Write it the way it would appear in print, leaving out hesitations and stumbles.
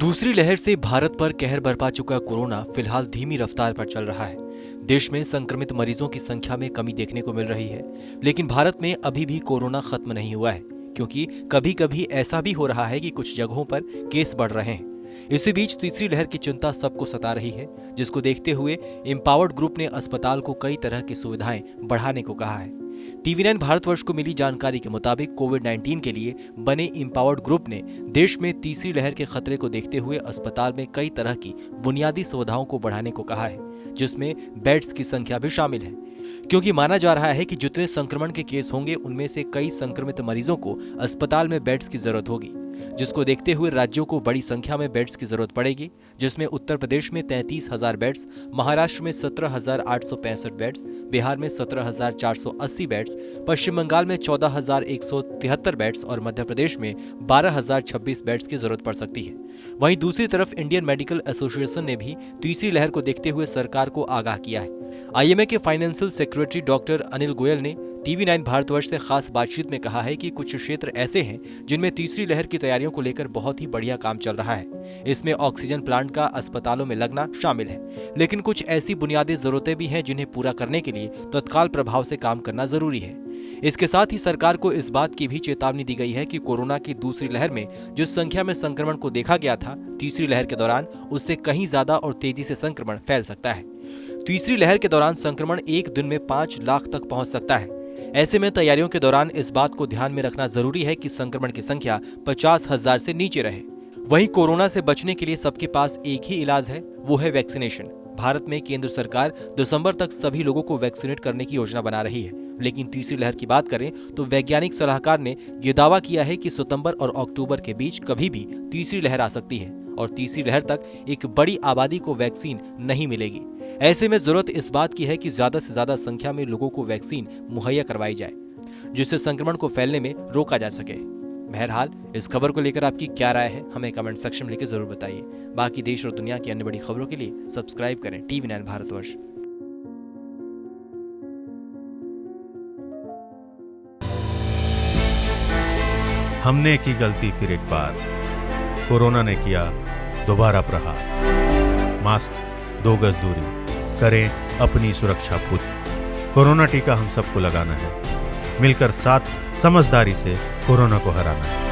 दूसरी लहर से भारत पर कहर बरपा चुका कोरोना फिलहाल धीमी रफ्तार पर चल रहा है। देश में संक्रमित मरीजों की संख्या में कमी देखने को मिल रही है, लेकिन भारत में अभी भी कोरोना खत्म नहीं हुआ है, क्योंकि कभी कभी ऐसा भी हो रहा है कि कुछ जगहों पर केस बढ़ रहे हैं। इसी बीच तीसरी लहर की चिंता सबको सता रही है, जिसको देखते हुए एम्पावर्ड ग्रुप ने अस्पताल को कई तरह की सुविधाएं बढ़ाने को कहा है। टीवी9 भारतवर्ष को मिली जानकारी के मुताबिक कोविड-19 के लिए बने एम्पावर्ड ग्रुप ने देश में तीसरी लहर के खतरे को देखते हुए अस्पताल में कई तरह की बुनियादी सुविधाओं को बढ़ाने को कहा है, जिसमें बेड्स की संख्या भी शामिल है, क्योंकि माना जा रहा है कि जितने संक्रमण के केस होंगे उनमें से कई संक्रमित मरीजों को अस्पताल में बेड्स की जरूरत होगी, जिसको देखते हुए राज्यों को बड़ी संख्या में बेड्स की जरूरत पड़ेगी, जिसमें उत्तर प्रदेश में 33,000 बेड्स, महाराष्ट्र में 17,865 बेड्स, बिहार में 17,480 बेड्स, पश्चिम बंगाल में 14,173 बेड्स और मध्य प्रदेश में 12,026 बेड्स की जरूरत पड़ सकती है। वहीं दूसरी तरफ इंडियन मेडिकल एसोसिएशन ने भी तीसरी लहर को देखते हुए सरकार को आगाह किया है। आईएमए के financial secretary doctor Anil Goyal ने टीवी9 भारतवर्ष से खास बातचीत में कहा है कि कुछ क्षेत्र ऐसे हैं जिनमें तीसरी लहर की तैयारियों को लेकर बहुत ही बढ़िया काम चल रहा है। इसमें ऑक्सीजन प्लांट का अस्पतालों में लगना शामिल है, लेकिन कुछ ऐसी बुनियादी जरूरतें भी हैं जिन्हें पूरा करने के लिए तत्काल प्रभाव से काम करना जरूरी है। इसके साथ ही सरकार को इस बात की भी चेतावनी दी गई है कि कोरोना की दूसरी लहर में जिस संख्या में संक्रमण को देखा गया था, तीसरी लहर के दौरान उससे कहीं ज्यादा और तेजी से संक्रमण फैल सकता है। तीसरी लहर के दौरान संक्रमण एक दिन में 5 लाख तक पहुंच सकता है। ऐसे में तैयारियों के दौरान इस बात को ध्यान में रखना जरूरी है कि संक्रमण की संख्या 50,000 से नीचे रहे। वहीं कोरोना से बचने के लिए सबके पास एक ही इलाज है, वो है वैक्सीनेशन। भारत में केंद्र सरकार दिसंबर तक सभी लोगों को वैक्सीनेट करने की योजना बना रही है, लेकिन तीसरी लहर की बात करें तो वैज्ञानिक सलाहकार ने यह दावा किया है कि सितंबर और अक्टूबर के बीच कभी भी तीसरी लहर आ सकती है और तीसरी लहर तक एक बड़ी आबादी को वैक्सीन नहीं मिलेगी। ऐसे में जरूरत इस बात की है कि ज्यादा से ज्यादा संख्या में लोगों को वैक्सीन मुहैया करवाई जाए, जिससे संक्रमण को फैलने में रोका जा सके। बहरहाल इस खबर को लेकर आपकी क्या राय है, हमें कमेंट सेक्शन में लिखकर जरूर बताइए। बाकी देश और दुनिया की अन्य बड़ी खबरों के लिए सब्सक्राइब करें टीवी9 भारतवर्ष। हमने की गलती फिर एक बार, कोरोना ने किया दोबारा प्रहार। मास्क, 2 गज दूरी, करें अपनी सुरक्षा पूरी। कोरोना टीका हम सबको लगाना है, मिलकर साथ समझदारी से कोरोना को हराना है।